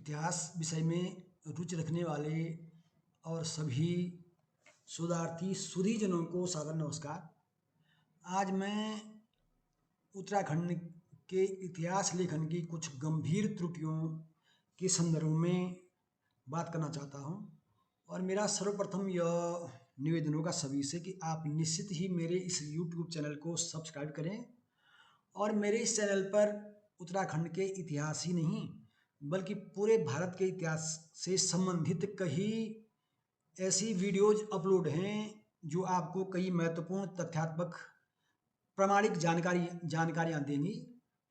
इतिहास विषय में रुचि रखने वाले और सभी शोधार्थी सुधीजनों को सादर नमस्कार। आज मैं उत्तराखंड के इतिहास लेखन की कुछ गंभीर त्रुटियों के संदर्भ में बात करना चाहता हूं और मेरा सर्वप्रथम यह निवेदन होगा सभी से कि आप निश्चित ही मेरे इस YouTube चैनल को सब्सक्राइब करें और मेरे इस चैनल पर उत्तराखंड के इतिहास ही नहीं बल्कि पूरे भारत के इतिहास से संबंधित कई ऐसी वीडियोज अपलोड हैं जो आपको कई महत्वपूर्ण तथ्यात्मक प्रामाणिक जानकारियाँ देंगी।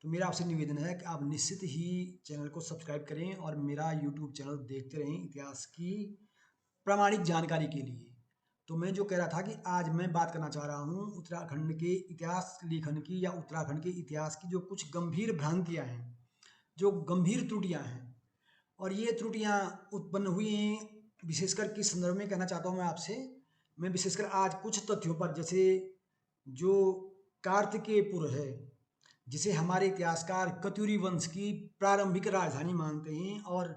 तो मेरा आपसे निवेदन है कि आप निश्चित ही चैनल को सब्सक्राइब करें और मेरा यूट्यूब चैनल देखते रहें इतिहास की प्रामाणिक जानकारी के लिए। तो मैं जो कह रहा था कि आज मैं बात करना चाह रहा हूँ उत्तराखंड के इतिहास लेखन की या उत्तराखंड के इतिहास की जो कुछ गंभीर भ्रांतियाँ हैं, जो गंभीर त्रुटियाँ हैं, और ये त्रुटियाँ उत्पन्न हुई हैं विशेषकर किस संदर्भ में कहना चाहता हूँ मैं आपसे। मैं विशेषकर आज कुछ तथ्यों पर, जैसे जो कार्तिकेयपुर है, जिसे हमारे इतिहासकार कत्यूरी वंश की प्रारंभिक राजधानी मानते हैं, और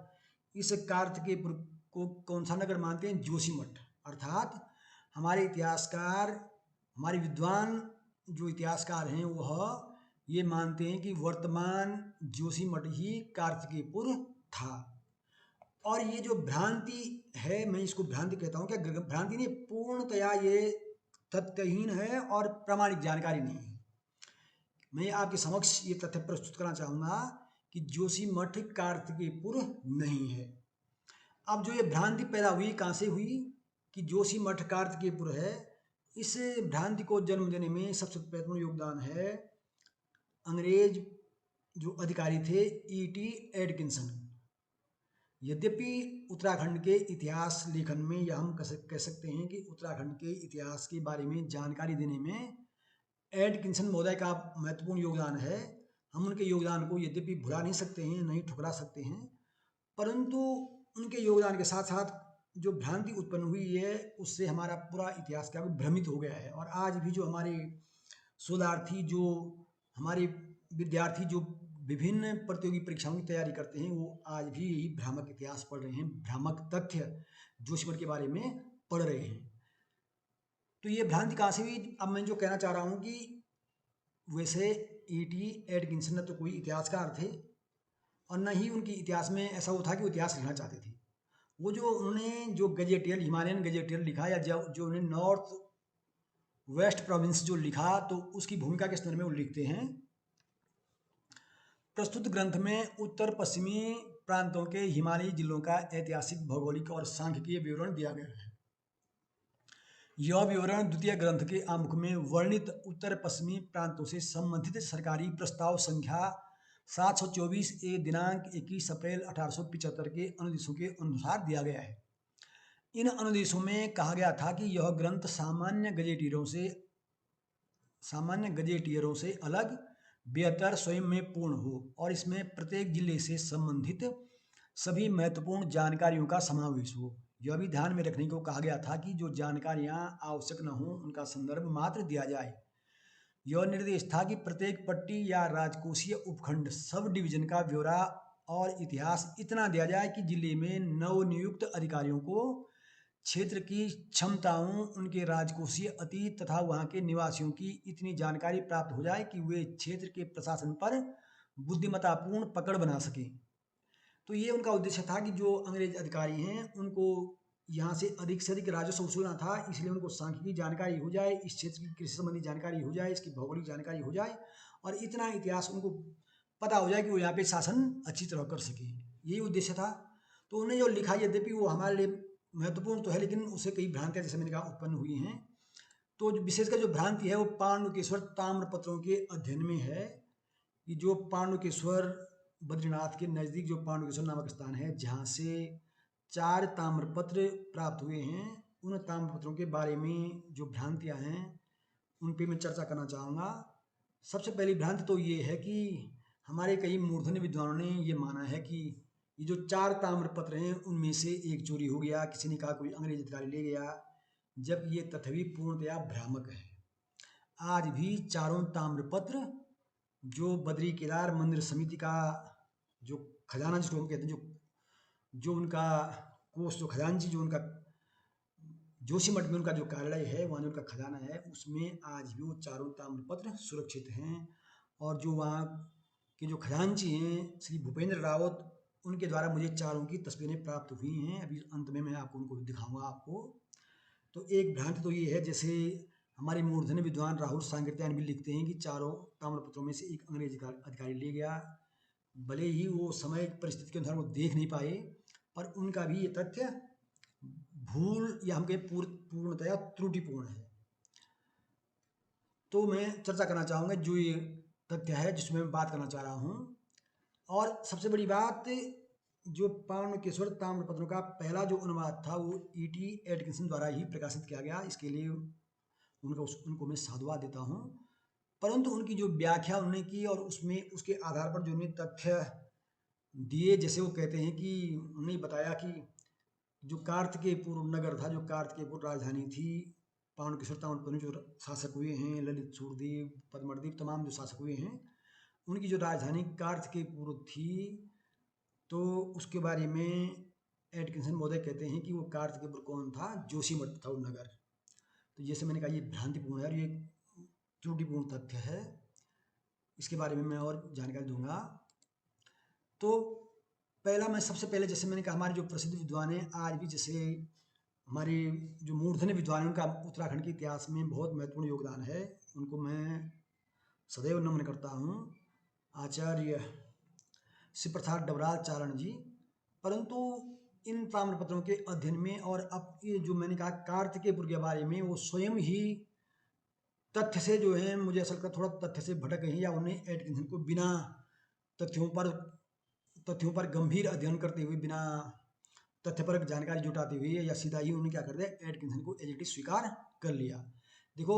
इस कार्तिकेयपुर को कौन सा नगर मानते हैं? जोशीमठ। अर्थात हमारे इतिहासकार, हमारे विद्वान जो इतिहासकार हैं वह ये मानते हैं कि वर्तमान जोशीमठ ही कार्तिकेयपुर था। और ये जो भ्रांति है, मैं इसको भ्रांति कहता हूँ, क्या भ्रांति नहीं, पूर्णतया ये तथ्यहीन है और प्रामाणिक जानकारी नहीं है। मैं आपके समक्ष ये तथ्य प्रस्तुत करना चाहूँगा कि जोशीमठ कार्तिकेयपुर नहीं है। अब जो ये भ्रांति पैदा हुई, कहाँ से हुई कि जोशीमठ कार्तिकेयपुर है, इस भ्रांति को जन्म देने में सबसे महत्वपूर्ण योगदान है अंग्रेज जो अधिकारी थे E.T. एडकिंसन। यद्यपि उत्तराखंड के इतिहास लेखन में यह हम कह सकते हैं कि उत्तराखंड के इतिहास के बारे में जानकारी देने में एडकिंसन महोदय का महत्वपूर्ण योगदान है, हम उनके योगदान को यद्यपि भुला नहीं सकते हैं, नहीं ठुकरा सकते हैं, परंतु उनके योगदान के साथ साथ जो भ्रांति उत्पन्न हुई है उससे हमारा पूरा इतिहास क्या भ्रमित हो गया है। और आज भी जो हमारे शोधार्थी, जो हमारे विद्यार्थी जो विभिन्न प्रतियोगी परीक्षाओं की तैयारी करते हैं, वो आज भी यही भ्रामक इतिहास पढ़ रहे हैं, भ्रामक तथ्य जोशीमठ के बारे में पढ़ रहे हैं। तो ये भ्रांति कहाँ से हुई? अब मैं जो कहना चाह रहा हूँ कि वैसे E.T. एडकिंसन न तो कोई इतिहासकार थे और न ही उनकी इतिहास में ऐसा वो था कि वो इतिहास लिखना चाहते थे। वो जो उन्होंने जो गजेटियर, हिमालयन गजेटियर लिखा, या जो उन्हें नॉर्थ वेस्ट प्रोविंस जो लिखा, तो उसकी भूमिका के संदर्भ में वो लिखते हैं, प्रस्तुत ग्रंथ में उत्तर पश्चिमी प्रांतों के हिमालयी जिलों का ऐतिहासिक, भौगोलिक और सांख्यिकीय विवरण दिया गया है। यह विवरण द्वितीय ग्रंथ के आमुख में वर्णित उत्तर पश्चिमी प्रांतों से संबंधित सरकारी प्रस्ताव संख्या 724 ए दिनांक 21 अप्रैल 1875 के अनुदेशों के अनुसार दिया गया है। इन अनुदेशों में कहा गया था कि यह ग्रंथ सामान्य गजेटियरों से अलग, बेहतर, स्वयं में पूर्ण हो और इसमें प्रत्येक जिले से संबंधित सभी महत्वपूर्ण जानकारियों का समावेश हो। यह भी ध्यान में रखने को कहा गया था कि जो जानकारियां आवश्यक न हो उनका संदर्भ मात्र दिया जाए। यह निर्देश था कि प्रत्येक पट्टी या राजकोषीय उपखंड, सब डिवीजन का ब्यौरा और इतिहास इतना दिया जाए कि जिले में नवनियुक्त अधिकारियों को क्षेत्र की क्षमताओं, उनके राजकोषीय अतीत तथा वहाँ के निवासियों की इतनी जानकारी प्राप्त हो जाए कि वे क्षेत्र के प्रशासन पर बुद्धिमत्तापूर्ण पकड़ बना सकें। तो ये उनका उद्देश्य था कि जो अंग्रेज अधिकारी हैं उनको यहाँ से अधिक राजस्व वसूलना था, इसलिए उनको सांख्यिकी जानकारी हो जाए, इस क्षेत्र की कृषि संबंधी जानकारी हो जाए, इसकी भौगोलिक जानकारी हो जाए और इतना इतिहास उनको पता हो जाए कि वो यहाँ पे शासन अच्छी तरह कर सके। यही उद्देश्य था। तो उन्होंने जो लिखा, यद्यपि वो हमारे लिए महत्वपूर्ण तो है, लेकिन उससे कई भ्रांतियाँ जैसे मैंने कहा उत्पन्न हुई हैं। तो विशेषकर जो भ्रांति है वो पांडुकेश्वर ताम्रपत्रों के अध्ययन में है कि जो पांडुकेश्वर, बद्रीनाथ के नज़दीक जो पांडुकेश्वर नामक स्थान है, जहाँ से 4 ताम्रपत्र प्राप्त हुए हैं, उन ताम्रपत्रों के बारे में जो भ्रांतियाँ हैं उन पे मैं चर्चा करना चाहूँगा। सबसे पहली भ्रांति तो ये है कि हमारे कई मूर्धन्य विद्वानों ने ये माना है कि ये जो 4 ताम्रपत्र हैं उनमें से एक चोरी हो गया, किसी ने कहा कोई अंग्रेज अधिकारी ले गया, जब ये तथ्य भी पूर्णतया भ्रामक है। आज भी चारों ताम्रपत्र जो बद्री केदार मंदिर समिति का जो खजाना जिसको हम कहते हैं, जो जो उनका कोष, जो खजांची, जो उनका जोशीमठ में उनका जो कार्यालय है, वहाँ जो उनका खजाना है, उसमें आज भी वो चारों ताम्रपत्र सुरक्षित हैं। और जो वहाँ के जो खजांची हैं श्री भूपेंद्र रावत, उनके द्वारा मुझे चारों की तस्वीरें प्राप्त हुई हैं। अभी अंत में मैं आपको उनको दिखाऊंगा आपको। तो एक भ्रांति तो ये है, जैसे हमारे मूर्धन्य विद्वान राहुल सांकृत्यायन भी लिखते हैं कि चारों ताम्रपत्रों में से एक अंग्रेज अधिकारी ले गया। भले ही वो समय परिस्थिति के अनुसार वो देख नहीं पाए, पर उनका भी ये तथ्य भूल या हम कहें पूर्णतया त्रुटिपूर्ण है। तो मैं चर्चा करना चाहूँगा जो ये तथ्य है जिसमें मैं बात करना चाह रहा हूँ। और सबसे बड़ी बात, जो पावनकेश्वर ताम्रपत्रों का पहला जो अनुवाद था वो E.T. एटकिंसन द्वारा ही प्रकाशित किया गया। इसके लिए उनको मैं साधुवाद देता हूँ। परंतु उनकी जो व्याख्या उन्होंने की और उसमें उसके आधार पर जो उन्हें तथ्य दिए, जैसे वो कहते हैं कि उन्हें बताया कि जो कार्तिकेयपुर नगर था, जो कार्तिकेयपुर राजधानी थी, पावनकेश्वर ताम्रपत्र में जो शासक हुए हैं, ललित सूरदेव, पद्मरदेव, तमाम जो शासक हुए हैं, उनकी जो राजधानी कार्तिकेयपुर थी। तो उसके बारे में एटकिंसन महोदय कहते हैं कि वो कार्तिकेयपुर कौन था, जोशीमठ था वो नगर। तो जैसे मैंने कहा, ये भ्रांतिपूर्ण है और ये त्रुटिपूर्ण तथ्य है। इसके बारे में मैं और जानकारी दूंगा। तो पहला, मैं सबसे पहले, जैसे मैंने कहा, हमारे जो प्रसिद्ध विद्वान हैं आज भी, जैसे हमारे जो मूर्धन्य विद्वान हैं, उनका उत्तराखंड के इतिहास में बहुत महत्वपूर्ण योगदान है। उनको मैं सदैव नमन करता हूँ, आचार्य श्री प्रसाद डबराल चारण जी। परंतु इन ताम्रपत्रों के अध्ययन में, और अब ये जो मैंने कहा कार्तिकेयपुर के बारे में, वो स्वयं ही तथ्य से जो है, मुझे ऐसा लगता है थोड़ा तथ्य से भटक गई, या उन्हें एटकिंसन को बिना तथ्यों पर गंभीर अध्ययन करते हुए, बिना तथ्यपरक जानकारी जुटाते हुए, या सीधा ही उन्होंने क्या कर दिया, एटकिंसन को एज इट इज स्वीकार कर लिया। देखो,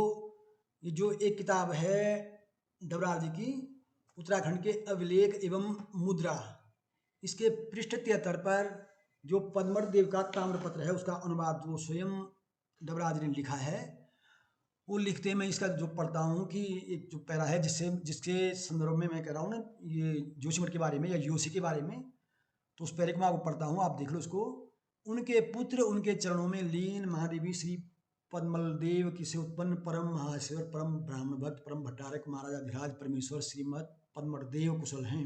ये जो एक किताब है डबराल जी की, उत्तराखंड के अभिलेख एवं मुद्रा, इसके पृष्ठ 73 पर जो पद्मरदेव का ताम्रपत्र है, उसका अनुवाद जो स्वयं डबराल जी ने लिखा है, वो लिखते हैं, मैं इसका जो पढ़ता हूँ कि एक जो पैरा है, जिसके संदर्भ में मैं कह रहा हूँ ना, ये जोशीमठ के बारे में या योशी के बारे में, तो उस पैरे को मैं आपको पढ़ता हूँ, आप देख लो इसको। उनके पुत्र उनके चरणों में लीन महादेवी श्री पद्मलदेव की से उत्पन्न परम महाश्वर, परम ब्राह्मण भक्त, परम भट्टारक महाराजाधिराज परमेश्वर श्रीमद पद्मदेव कुशल हैं,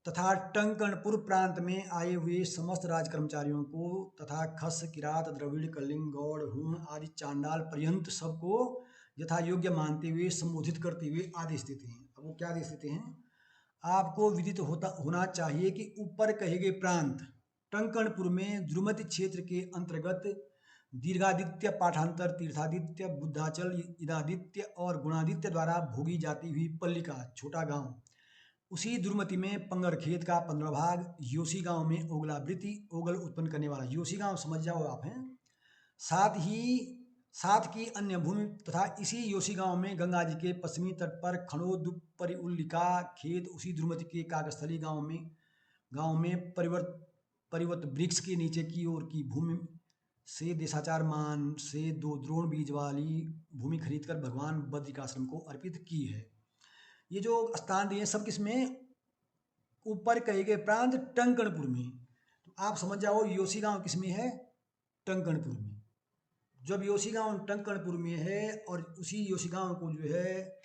तथा टंकणपुर प्रांत में आए हुए समस्त राज कर्मचारियों को, तथा खस, किरात, द्रविड़, कलिंग, गौड़, हूण आदि चांडाल पर्यंत सबको यथा योग्य मानते हुए संबोधित करते हुए आदेश देते हैं। अब वो क्या आदेश देते हैं? आपको विदित होना चाहिए कि ऊपर कहे गए प्रांत टंकणपुर में द्रुमति क्षेत्र के अंतर्गत दीर्घादित्य, पाठांतर, तीर्थादित्य, बुद्धाचल, इदादित्य और गुणादित्य द्वारा भोगी जाती हुई पल्लिका, छोटा गांव, उसी द्रुमति में पंगरखेत का 15 भाग, योशी गांव में ओगलावृत्ति, ओगल उत्पन्न करने वाला योशी गांव समझ जाओ आप हैं, साथ की अन्य भूमि, तथा इसी योशी गांव में गंगा जी के पश्चिमी तट पर खणोद परिउल्लिका खेत, उसी द्रुमति के काकस्थली गांव में परिवर्त वृक्ष के नीचे की ओर की भूमि से देशाचार मान से 2 द्रोण बीज वाली भूमि खरीदकर भगवान बद्रिकाश्रम को अर्पित की है। ये जो स्थान दिए सब किसमें? ऊपर कहे गए प्रांत टंकणपुर में। तो आप समझ जाओ योशी गांव किसमें है? टंकणपुर में। जब योशी गांव टंकणपुर में है, और उसी योशी गांव को जो है,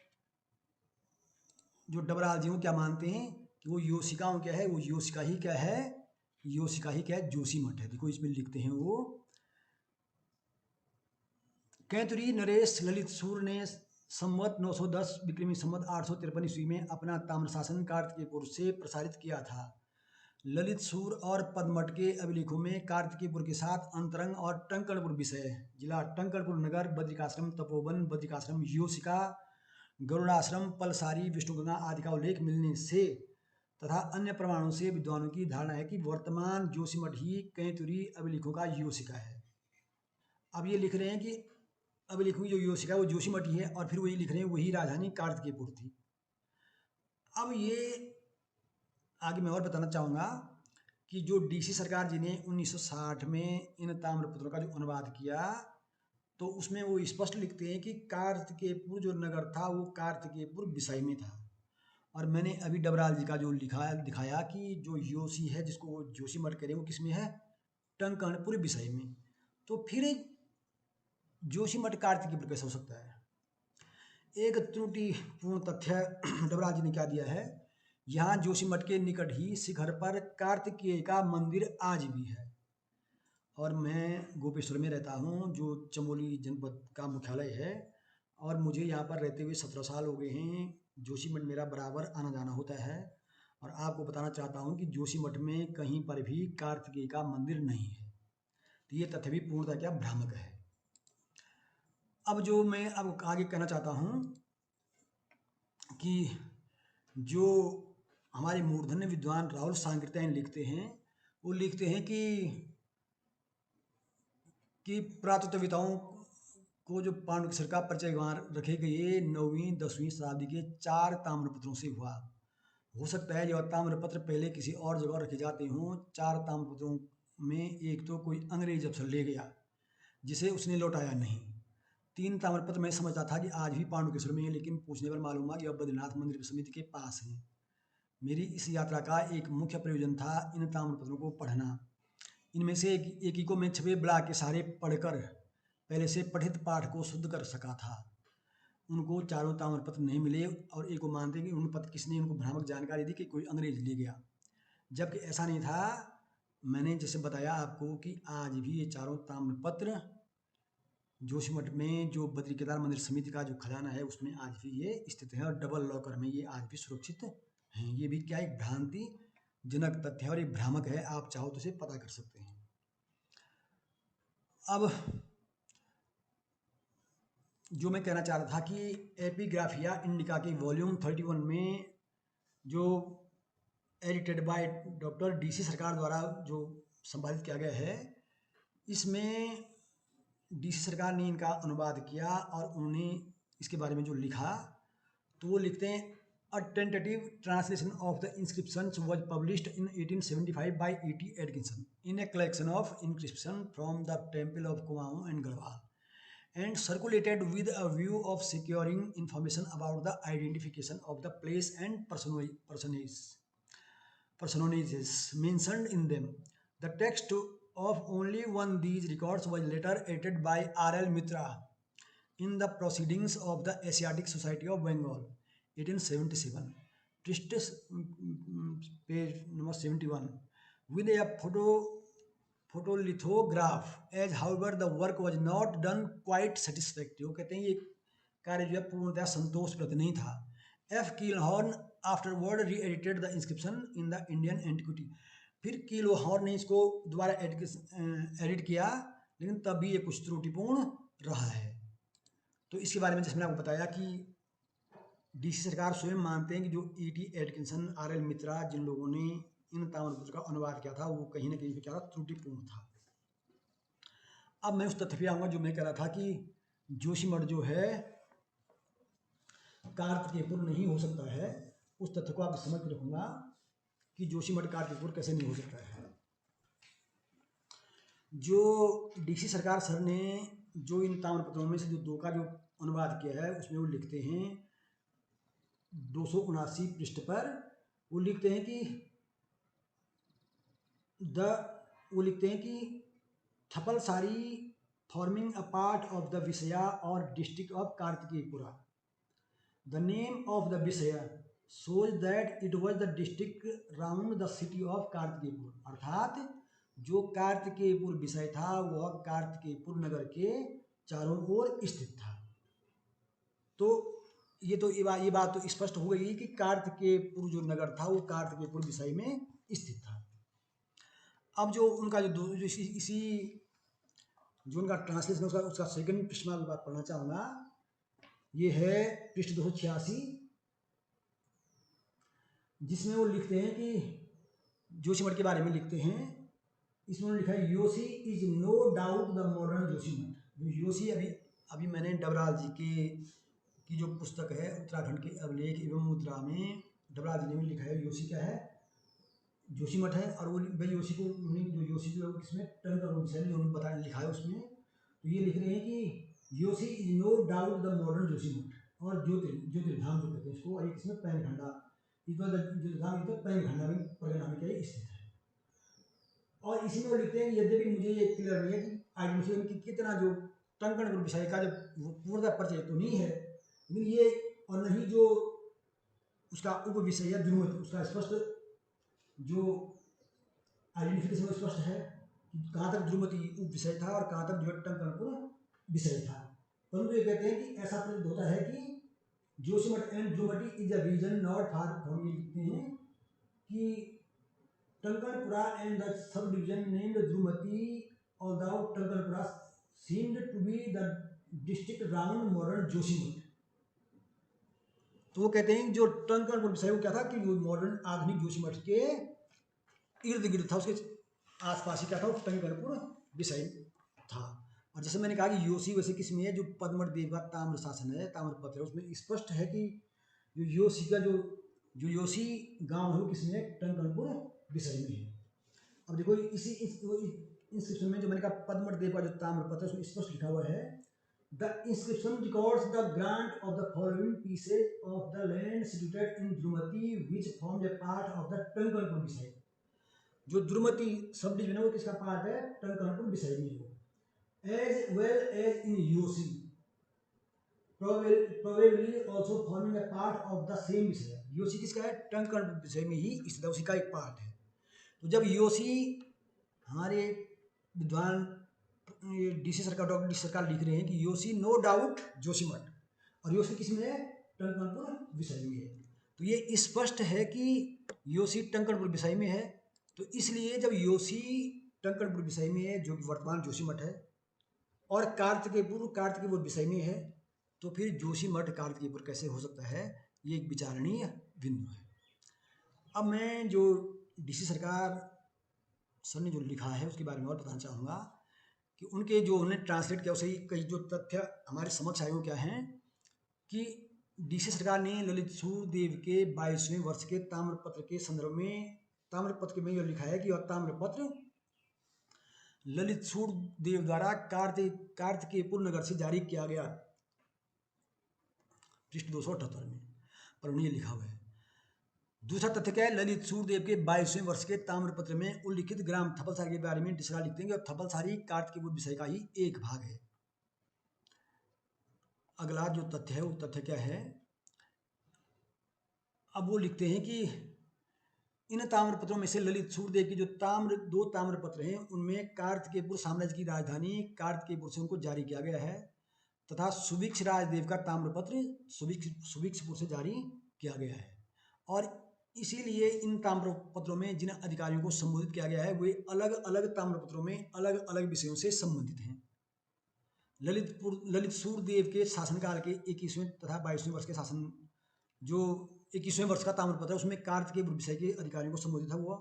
जो डबराल जी क्या मानते हैं कि वो योशी गांव क्या है, वो योशिका ही क्या है, योशिका ही क्या है, जोशीमठ है। देखो इसमें लिखते हैं वो, कैतुरी नरेश ललित सूर ने संवत 910 विक्रमी संवत 853 ईस्वी में अपना ताम्रशासन कार्तिकेयपुर से प्रसारित किया था। ललित सूर और पद्मठ के अभिलेखों में कार्तिकेयपुर के साथ अंतरंग और टंकणपुर विषय, जिला टंकणपुर नगर, बद्रिकाश्रम, तपोवन, बद्रिकाश्रम, योशिका, गरुड़ाश्रम, पलसारी, विष्णुगंगा आदि का उल्लेख मिलने से तथा अन्य प्रमाणों से विद्वानों की धारणा है कि वर्तमान जोशीमठ ही कैतुरी अभिलेखों का योशिका है। अब ये लिख रहे हैं कि अभिलेखों की जो योशिका वो जोशीमठ ही है, और फिर वही लिख रहे हैं वही राजधानी कार्तिकेयपुर थी। अब ये आगे मैं और बताना चाहूँगा कि जो DC सरकार जी ने 1960 में इन ताम्रपत्रों का जो अनुवाद किया, तो उसमें वो स्पष्ट लिखते हैं कि कार्तिकेयपुर जो नगर था वो कार्तिकेयपुर विषय में था, और मैंने अभी डबराल जी का जो लिखा दिखाया कि जो योशी है, जिसको जोशीमठ कह रहे हैं, वो किसमें है, टंकणपुर विषय में। तो फिर जोशीमठ कार्तिक पर कैसे हो सकता है? एक त्रुटिपूर्ण तथ्य डबराल जी ने क्या दिया है, यहाँ जोशीमठ के निकट ही शिखर पर कार्तिकेय का मंदिर आज भी है। और मैं गोपेश्वर में रहता हूँ, जो चमोली जनपद का मुख्यालय है, और मुझे यहाँ पर रहते हुए 17 साल हो गए हैं। जोशीमठ मेरा बराबर आना जाना होता है। और आपको बताना चाहता हूँ कि जोशीमठ में कहीं पर भी कार्तिकेय का मंदिर नहीं है। तो ये तथ्य भी पूर्णतः क्या भ्रामक है। अब जो मैं अब आगे कहना चाहता हूँ कि जो हमारे मूर्धन्य विद्वान राहुल सांकृत्यायन लिखते हैं, वो लिखते हैं कि पुरातत्वविदाओं को जो पांडुकेश्वर का परिचय वहाँ रखे गए 9वीं 10वीं शताब्दी के 4 ताम्रपत्रों से हुआ। हो सकता है जो ताम्रपत्र पहले किसी और जगह रखे जाते हों। 4 ताम्रपत्रों में एक तो कोई अंग्रेज अफसर ले गया, जिसे उसने लौटाया नहीं। 3 ताम्रपत्र मैं समझता था कि आज भी पांडुकेश्वर में है, लेकिन पूछने पर मालूम हुआ कि अब बद्रीनाथ मंदिर समिति के पास है। मेरी इस यात्रा का एक मुख्य प्रयोजन था इन ताम्रपत्रों को पढ़ना। इनमें से एक ही को मैं छपे ब्लॉक के सहारे पढ़कर पहले से पठित पाठ को शुद्ध कर सका था। उनको चारों ताम्रपत्र नहीं मिले, और एक को मानते कि उन पत्र किसने उनको भ्रामक जानकारी दी कि कोई अंग्रेज ले गया, जबकि ऐसा नहीं था। मैंने जैसे बताया आपको कि आज भी ये चारों ताम्रपत्र जोशीमठ में जो बद्री केदार मंदिर समिति का जो खजाना है, उसमें आज भी ये स्थित है, और डबल लॉकर में ये आज भी सुरक्षित हैं। ये भी क्या एक भ्रांति जनक तथ्य है, और ये भ्रामक है। आप चाहो तो इसे पता कर सकते हैं। अब जो मैं कहना चाह रहा था कि एपिग्राफिया इंडिका के वॉल्यूम 31 में जो एडिटेड बाय डॉक्टर DC सरकार द्वारा जो संपादित किया गया है, इसमें DC सरकार ने इनका अनुवाद किया, और उन्होंने इसके बारे में जो लिखा, तो वो लिखते हैं, A tentative translation of the inscriptions was published in 1875 by E.T. Atkinson in a collection of inscriptions from the temple of Kumaon and Garhwal, and circulated with a view of securing information about the identification of the place and personages mentioned in them. The text of only one of these records was later edited by R.L. Mitra in the Proceedings of the Asiatic Society of Bengal, 1877, page number 71, with a photolithograph, as however the work was not done quite satisfactory. वो कहते हैं ये कार्य जो है पूर्णतः संतोषप्रद नहीं था। F. Keelhorn afterward re-edited the inscription in the Indian Antiquity. फिर कीलहॉर्न ने इसको दोबारा एडिट किया, लेकिन तब भी ये कुछ त्रुटिपूर्ण रहा है। तो इसके बारे में जैसे मैंने आपको बताया कि DC सरकार स्वयं मानते हैं कि जो E.T. Atkinson, R.L. मित्रा, जिन लोगों ने इन ताम्रपत्र का अनुवाद किया था, वो कहीं ना कहीं पे क्या था, त्रुटिपूर्ण था। अब मैं उस तथ्य पे आऊँगा जो मैं कह रहा था कि जोशीमठ जो है कार्तिकेयपुर नहीं हो सकता है। उस तथ्य को आप समझ के रखूँगा कि जोशीमठ कार्तिकेयपुर कैसे नहीं हो सकता है। जो DC सरकार सर ने जो इन ताम्रपत्रों में से जो 2 का जो अनुवाद किया है, उसमें वो लिखते हैं 279 पृष्ठ पर, वो लिखते हैं कि Thapalsari forming a part of the vishaya और district of Kartikeyapura. The name of the vishaya shows that it was the district round the city of Kartikeyapur, अर्थात जो कार्तिकेयपुर विषय था वह कार्तिकेयपुर नगर के चारों ओर स्थित था। तो ये बात तो स्पष्ट हो गई कि कार्तिकेयपुर जो नगर था वो कार्तिकेयपुर विषय में स्थित था। अब जो उनका जो इसी जो उनका ट्रांसलेशन उसका सेकंड पृष्ठ में बात पढ़ना चाहूँगा। ये है पृष्ठ 286, जिसमें वो लिखते हैं कि जोशीमठ के बारे में लिखते हैं। इसमें उन्होंने लिखा है, Yoshi is no doubt the modern Joshimath. जो योशी अभी मैंने डबराल जी की जो पुस्तक है उत्तराखंड के अभिलेख एवं मुद्रा में डबराल जी ने भी लिखा है, योशी क्या है, जोशीमठ है। और वो भाई योशी को जो योशी जो किसमें टंकण बताया लिखा है उसमें, तो ये लिख रहे हैं कि Yoshi is no doubt the modern Joshimath और ज्योतिर्धाम जो कहते हैं इसको, और एक इसमें पैनखंडा इस पर जो धाम युक्त पैन खंडा में परगना में क्या स्थित है। और इसी में वो लिखते हैं यद्यपि मुझे ये क्लियर नहीं है कि आइडेंटिफिकेशन की कितना जो टंकण विषय का जब पूर्णतः परिचय तो नहीं है, लेकिन ये और नहीं जो उसका उप विषय है द्रुमति, उसका स्पष्ट जो आइडेंटिफिकेशन स्पष्ट है कि कहाँ तक द्रुमति उप विषय था और कहाँ तक जो टंकणपुर विषय था। परंतु ये कहते हैं कि ऐसा प्रतीत होता है कि Joshimath and Drumati is a region not far from, ये लिखते हैं कि Tankanapura and the sub division named Drumati although Tankanapura seemed to be the district around modern Joshimath. तो वो कहते हैं जो टंकणपुर विषय वो क्या था कि वो मॉडर्न आधुनिक जोशीमठ के इर्द गिर्द था, उसके आसपास ही क्या था, टंकणपुर विषय था। और जैसे मैंने कहा कि योशी वैसे किसमें है, जो पद्मठ देव का ताम्र शासन है, ताम्रपत्र है, उसमें स्पष्ट है कि जो योशी का जो योशी गांव है वो किसमें है, टंकणपुर विषय में है। अब देखो इसी इंस्क्रिप्शन में जो मैंने कहा पद्मठ देव का जो ताम्रपत्र है उसमें स्पष्ट लिखा हुआ है, the inscription records the grant of the following pieces of the land situated in Drumati which form a part of the Tankanpur vishaya. जो द्रुमति सब डिवीजन है वो किसका पार्ट है, टंकणपुर विषय में हो। As well as in Yoshi probably also forming a part of the same विषय। योशी किसका है, टंकणपुर विषय में ही स्थित है, उसी का एक पार्ट है। तो जब योशी हमारे विद्वान डीसी सरकार, डॉक्टर डीसी सरकार लिख रहे हैं कि योशी नो डाउट जोशीमठ, और योशी किसमें है, टंकणपुर विषय में है, तो ये स्पष्ट है कि योशी टंकणपुर विषय में है। तो इसलिए जब योशी टंकणपुर विषय में है जो कि वर्तमान जोशीमठ है, और कार्तिकेयपुर विषय में है, तो फिर जोशीमठ कार्तिकेयपुर कैसे हो सकता है, ये एक विचारणीय बिंदु है। अब मैं जो डीसी सरकार सर ने जो लिखा है उसके बारे में और बताना चाहूँगा कि उनके जो उन्होंने ट्रांसलेट किया उससे कई जो तथ्य हमारे समक्ष आए वो क्या हैं कि डीसी सरकार ने ललित सूर्यदेव के 22वें वर्ष के ताम्रपत्र के संदर्भ में, ताम्रपत्र में यह लिखा है कि वह ताम्रपत्र ललित सूर्यदेव द्वारा कार्तिकेयपुर नगर से जारी किया गया, पृष्ठ 278 में, पर उन्हें लिखा हुआ है। दूसरा तथ्य क्या है, ललित सूर्यदेव के 22वें वर्ष के ताम्रपत्र में उल्लिखित ग्राम थपलसारी के बारे में डिस्कस लिखते हैं और थपलसारी कार्तिकेयपुर विषय का ही एक भाग है। अगला जो तथ्य है वो तथ्य क्या है, अब वो लिखते हैं कि इन ताम्रपत्रों में से ललित सूर्यदेव की जो दो ताम्रपत्र हैं उनमें कार्तिकेयपुर साम्राज्य की राजधानी कार्तिकेयपुर से उनको जारी किया गया है, तथा सुभिक्ष राजदेव का ताम्रपत्र सुभिक्षपुर से जारी किया गया है। और इसीलिए इन ताम्रपत्रों में जिन अधिकारियों को संबोधित किया गया है वे अलग अलग ताम्रपत्रों में अलग अलग विषयों से संबंधित हैं। ललित सूर्यदेव के शासनकाल के 21वें तथा 22वें वर्ष के शासन, जो 21वें वर्ष का ताम्रपत्र है उसमें कार्तिकेयपुर विषय के अधिकारियों को संबोधित हुआ,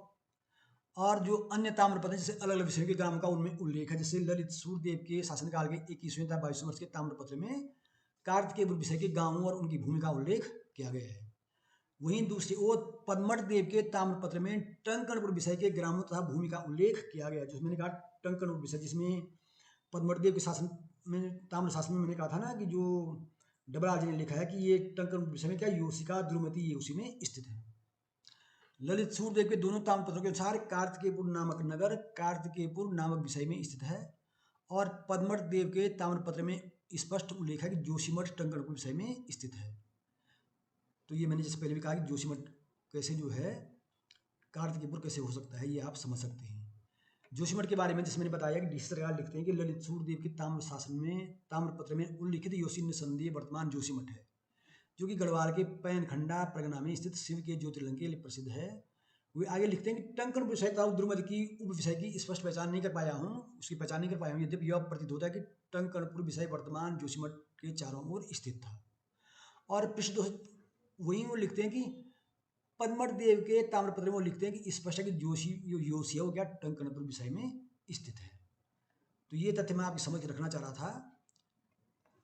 और जो अन्य ताम्रपत्र जैसे अलग अलग विषयों के ग्राम का उनमें उल्लेख है, जैसे ललित सूर्यदेव के शासनकाल के 21वें तथा 22वें वर्ष के ताम्रपत्र में कार्तिकेयपुर विषय के गांवों और उनकी भूमि का उल्लेख किया गया है। वहीं दूसरी ओर पद्मठ देव के ताम्रपत्र में टंकणपुर विषय के ग्रामों तथा भूमि का उल्लेख किया गया है। जो मैंने कहा टंकणपुर विषय, जिसमें पद्मठ देव के शासन में, ताम्र शासन में मैंने कहा था ना कि जो डबराल जी ने लिखा है कि ये टंकणपुर विषय में क्या योशिका द्रुमति ये उसी में स्थित है। ललित सूर्यदेव के दोनों ताम्रपत्रों के अनुसार कार्तिकेयपुर नामक नगर कार्तिकेयपुर नामक विषय में स्थित है, और पद्मठ देव के ताम्रपत्र में स्पष्ट उल्लेख है कि जोशीमठ टंकणपुर विषय में स्थित है। तो ये मैंने जैसे पहले भी कहा कि जोशीमठ कैसे जो है कार्तिकेयपुर कैसे हो सकता है, ये आप समझ सकते हैं। जोशीमठ के बारे में जैसे मैंने बताया कि डीसी सरकार लिखते हैं कि ललित सूर्यदेव के ताम्र शासन में ताम्रपत्र में उल्लिखित योशी निसंदेह वर्तमान जोशीमठ है, जो कि गढ़वाल के पैनखंडा परगना में स्थित शिव के ज्योतिर्लिंग के लिए प्रसिद्ध है। वे आगे लिखते हैं कि टंकणपुर विषय तथा द्रुमति की उप विषय की स्पष्ट पहचान नहीं कर पाया हूँ, उसकी पहचान नहीं कर पाया हूँ, यद्यपि यह प्रतीत होता है कि टंकणपुर विषय वर्तमान जोशीमठ के चारों ओर स्थित था। और पृष्ठ वहीं वो लिखते हैं कि पद्मठ देव के ताम्रपत्र में वो लिखते हैं कि स्पष्ट है कि योशी है वो क्या टंकणपुर विषय में स्थित है। तो ये तथ्य मैं आपकी समझ रखना चाह रहा था।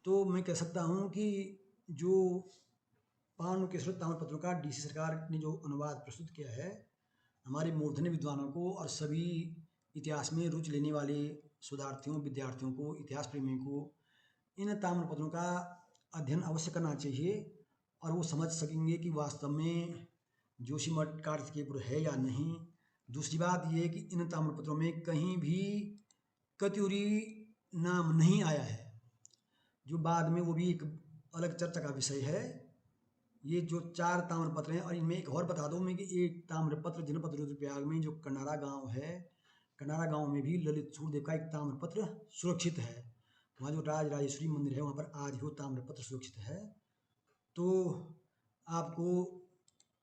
तो मैं कह सकता हूँ कि जो पावनकेश्वर ताम्रपत्रों का डीसी सरकार ने जो अनुवाद प्रस्तुत किया है, हमारे मूर्धन्य विद्वानों को और सभी इतिहास में रुचि लेने वाले शोधार्थियों, विद्यार्थियों को, इतिहास प्रेमियों को इन ताम्रपत्रों का अध्ययन अवश्य करना चाहिए, और वो समझ सकेंगे कि वास्तव में जोशीमठ कार्तिकेयपुर है या नहीं। दूसरी बात ये कि इन ताम्रपत्रों में कहीं भी कत्यूरी नाम नहीं आया है, जो बाद में वो भी एक अलग चर्चा का विषय है। ये जो 4 ताम्रपत्र हैं, और इनमें एक और बता दूँ मैं कि एक ताम्रपत्र जनपद रुद्रप्रयाग में जो कंडारा गांव है, कंडारा गांव में भी ललित सूर्यदेव का एक ताम्रपत्र सुरक्षित है। वहाँ जो राजराजेश्वरी मंदिर है वहाँ पर आज भी वो ताम्रपत्र सुरक्षित है। तो आपको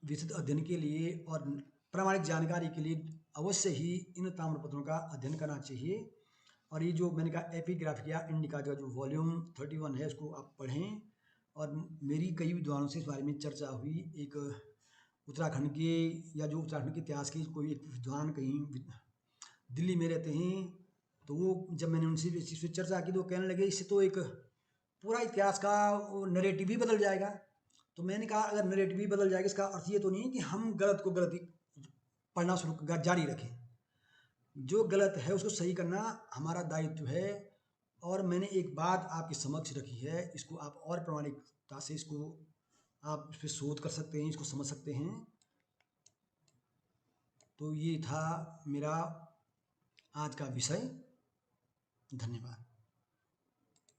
विशद अध्ययन के लिए और प्रामाणिक जानकारी के लिए अवश्य ही इन ताम्रपत्रों का अध्ययन करना चाहिए। और ये जो मैंने कहा एपिग्राफिया इंडिका का जो वॉल्यूम 31 है उसको आप पढ़ें। और मेरी कई विद्वानों से इस बारे में चर्चा हुई। एक उत्तराखंड के या जो उत्तराखंड के इतिहास के कोई एक विद्वान कहीं दिल्ली में रहते हैं, तो वो जब मैंने उनसे इस चीज़ पर चर्चा की तो कहने लगे इससे तो एक पूरा इतिहास का नरेटिव भी बदल जाएगा। तो मैंने कहा अगर नरेटिव भी बदल जाएगा इसका अर्थ ये तो नहीं कि हम गलत को गलत पढ़ना जारी रखें। जो गलत है उसको सही करना हमारा दायित्व है। और मैंने एक बात आपके समक्ष रखी है, इसको आप और प्रामाणिकता से इसको आप इस पर शोध कर सकते हैं, इसको समझ सकते हैं। तो ये था मेरा आज का विषय। धन्यवाद।